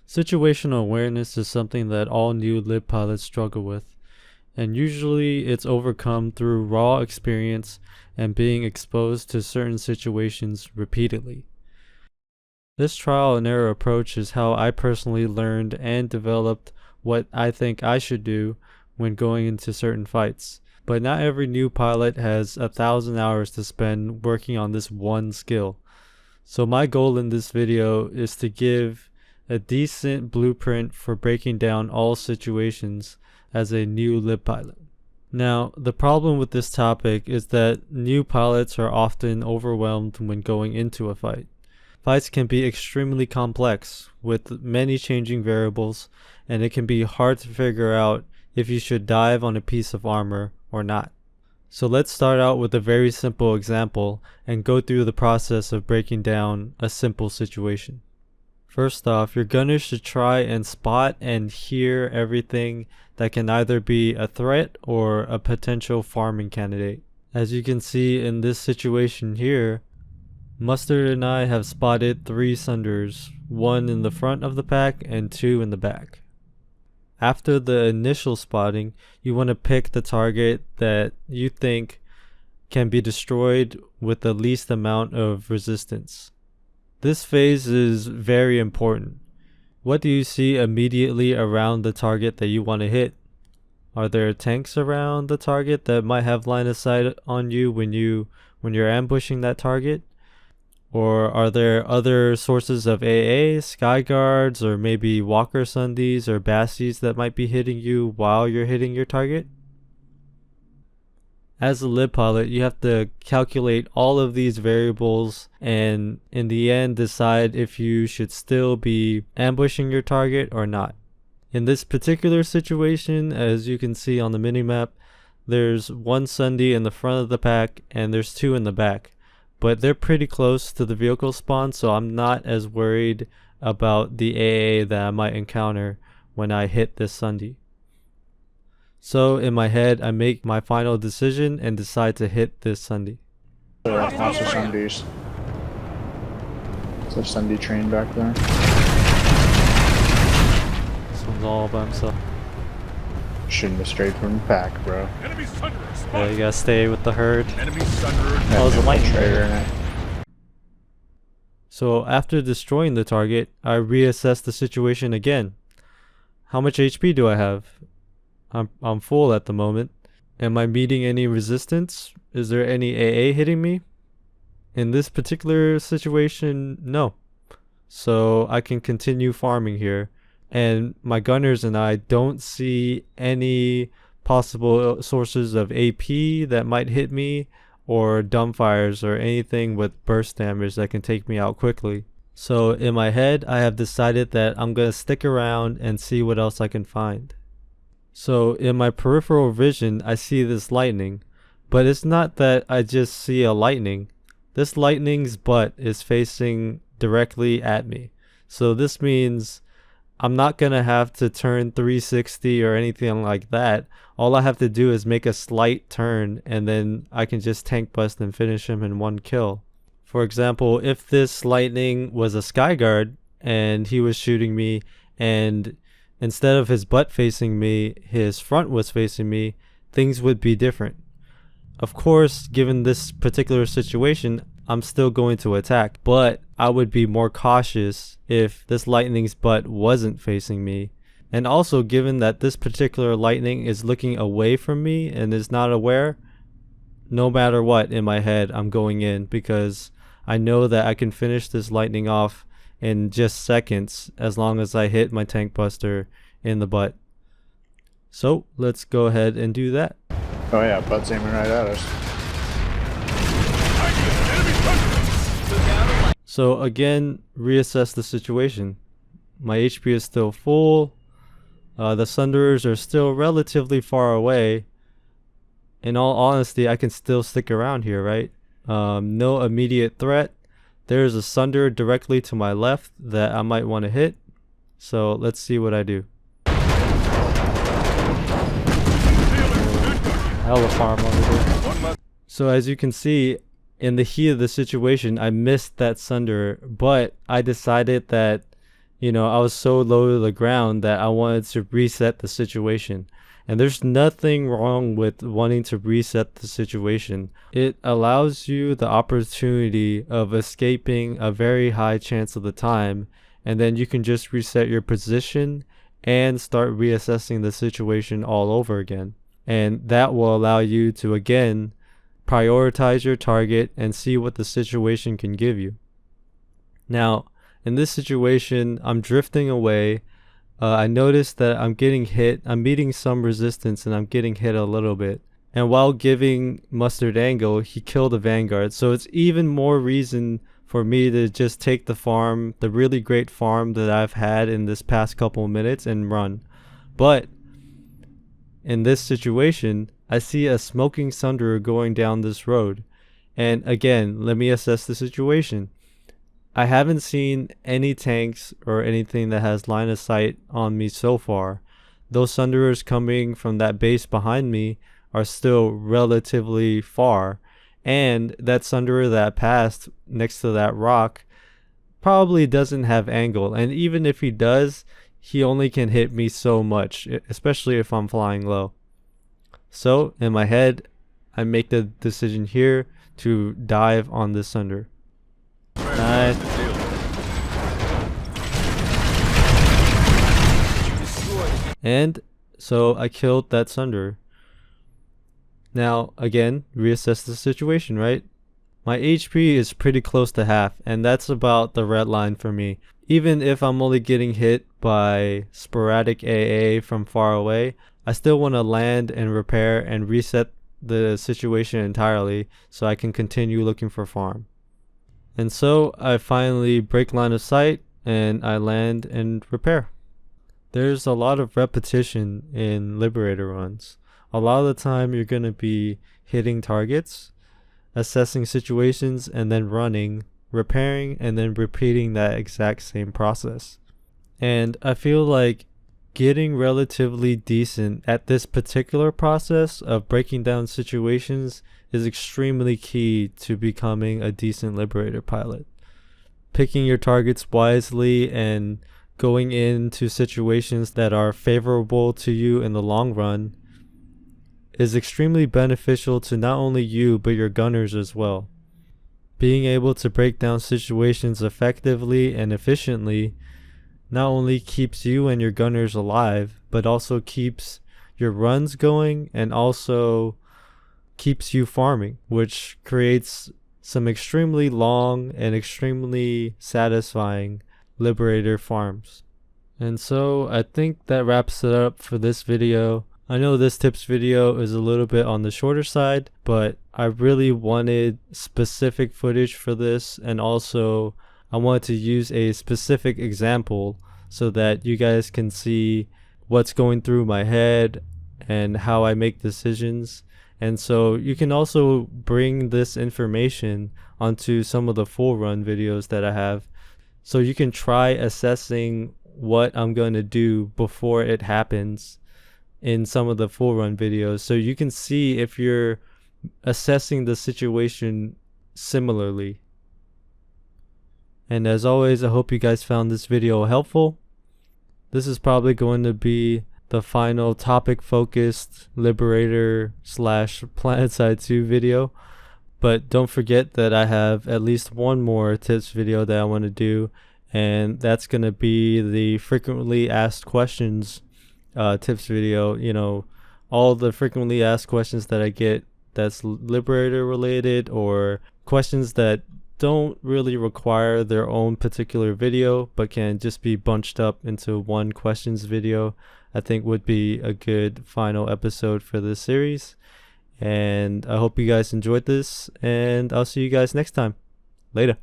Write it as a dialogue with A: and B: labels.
A: Situational awareness is something that all new lib pilots struggle with, and usually it's overcome through raw experience and being exposed to certain situations repeatedly. This trial and error approach is how I personally learned and developed what I think I should do when going into certain fights. But not every new pilot has 1,000 hours to spend working on this one skill. So my goal in this video is to give a decent blueprint for breaking down all situations as a new lib pilot. Now, the problem with this topic is that new pilots are often overwhelmed when going into a fight. Fights can be extremely complex with many changing variables, and it can be hard to figure out if you should dive on a piece of armor or not. So let's start out with a very simple example and go through the process of breaking down a simple situation. First off, your gunner should try and spot and hear everything that can either be a threat or a potential farming candidate. As you can see in this situation here, Mustard and I have spotted 3 Sunders, 1 in the front of the pack and 2 in the back. After the initial spotting, you want to pick the target that you think can be destroyed with the least amount of resistance. This phase is very important. What do you see immediately around the target that you want to hit? Are there tanks around the target that might have line of sight on you when you're ambushing that target? Or are there other sources of AA, Skyguards, or maybe Walker Sundies or Bassies that might be hitting you while you're hitting your target? As a lib pilot, you have to calculate all of these variables and in the end decide if you should still be ambushing your target or not. In this particular situation, as you can see on the minimap, there's 1 Sundie in the front of the pack and there's 2 in the back. But they're pretty close to the vehicle spawn, so I'm not as worried about the AA that I might encounter when I hit this Sundie. So in my head, I make my final decision and decide to hit this Sundie.
B: Lots of Sundies. There's a Sundie train back there.
A: This one's all by himself.
B: Shooting the straight from the pack, bro.
C: Enemy Sunderer
A: Yeah,
C: spotted.
A: you gotta stay with the herd.
C: Enemy Sunderer.
A: Oh, there's a lightning
B: trigger in
A: there.
B: it.
A: So after destroying the target, I reassess the situation again. How much HP do I have? I'm full at the moment. Am I meeting any resistance? Is there any AA hitting me? In this particular situation, no. So I can continue farming here. And my gunners and I don't see any possible sources of AP that might hit me or dumbfires or anything with burst damage that can take me out quickly. So in my head, I have decided that I'm going to stick around and see what else I can find. So in my peripheral vision, I see this lightning, but it's not that I just see a lightning. This lightning's butt is facing directly at me. So this means I'm not going to have to turn 360 or anything like that. All I have to do is make a slight turn and then I can just tank bust and finish him in 1 kill. For example, if this lightning was a Skyguard and he was shooting me and instead of his butt facing me, his front was facing me, things would be different. Of course, given this particular situation, I'm still going to attack, but I would be more cautious if this lightning's butt wasn't facing me. And also, given that this particular lightning is looking away from me and is not aware, no matter what in my head, I'm going in because I know that I can finish this lightning off in just seconds as long as I hit my tank buster in the butt. So let's go ahead and do that.
B: Oh yeah, butt's aiming right at us.
A: So again, reassess the situation. My HP is still full. The Sunderers are still relatively far away. In all honesty, I can still stick around here, right? No immediate threat. There's a Sunder directly to my left that I might want to hit. So let's see what I do. Hella farm over there. So as you can see, in the heat of the situation, I missed that Sunder, but I decided that, I was so low to the ground that I wanted to reset the situation. And there's nothing wrong with wanting to reset the situation. It allows you the opportunity of escaping a very high chance of the time, and then you can just reset your position and start reassessing the situation all over again. And that will allow you to again prioritize your target and see what the situation can give you. Now, in this situation, I'm drifting away. I noticed that I'm getting hit. I'm meeting some resistance and I'm getting hit a little bit. And while giving Mustard Angle, he killed a Vanguard. So it's even more reason for me to just take the farm, the really great farm that I've had in this past couple of minutes, and run. But in this situation, I see a smoking Sunderer going down this road. And again, let me assess the situation. I haven't seen any tanks or anything that has line of sight on me so far. Those Sunderers coming from that base behind me are still relatively far. And that Sunderer that passed next to that rock probably doesn't have angle. And even if he does, he only can hit me so much, especially if I'm flying low. So in my head, I make the decision here to dive on this Sunderer. Nice. And so I killed that Sunderer. Now, again, reassess the situation, right? My HP is pretty close to half, and that's about the red line for me. Even if I'm only getting hit by sporadic AA from far away, I still want to land and repair and reset the situation entirely so I can continue looking for farm. And so I finally break line of sight and I land and repair. There's a lot of repetition in Liberator runs. A lot of the time you're going to be hitting targets, assessing situations, and then running, repairing, and then repeating that exact same process. And I feel like getting relatively decent at this particular process of breaking down situations is extremely key to becoming a decent Liberator pilot. Picking your targets wisely and going into situations that are favorable to you in the long run is extremely beneficial to not only you but your gunners as well. Being able to break down situations effectively and efficiently not only keeps you and your gunners alive, but also keeps your runs going and also keeps you farming, which creates some extremely long and extremely satisfying Liberator farms. And so I think that wraps it up for this video. I know this tips video is a little bit on the shorter side, but I really wanted specific footage for this, and also I wanted to use a specific example so that you guys can see what's going through my head and how I make decisions. And so you can also bring this information onto some of the full run videos that I have, so you can try assessing what I'm going to do before it happens in some of the full run videos, so you can see if you're assessing the situation similarly. And as always, I hope you guys found this video helpful. This is probably going to be the final topic focused Liberator / Planetside 2 video, but don't forget that I have at least one more tips video that I want to do, and that's going to be the frequently asked questions tips video. All the frequently asked questions that I get that's Liberator related, or questions that don't really require their own particular video but can just be bunched up into one questions video, I think would be a good final episode for this series. And I hope you guys enjoyed this, and I'll see you guys next time. Later.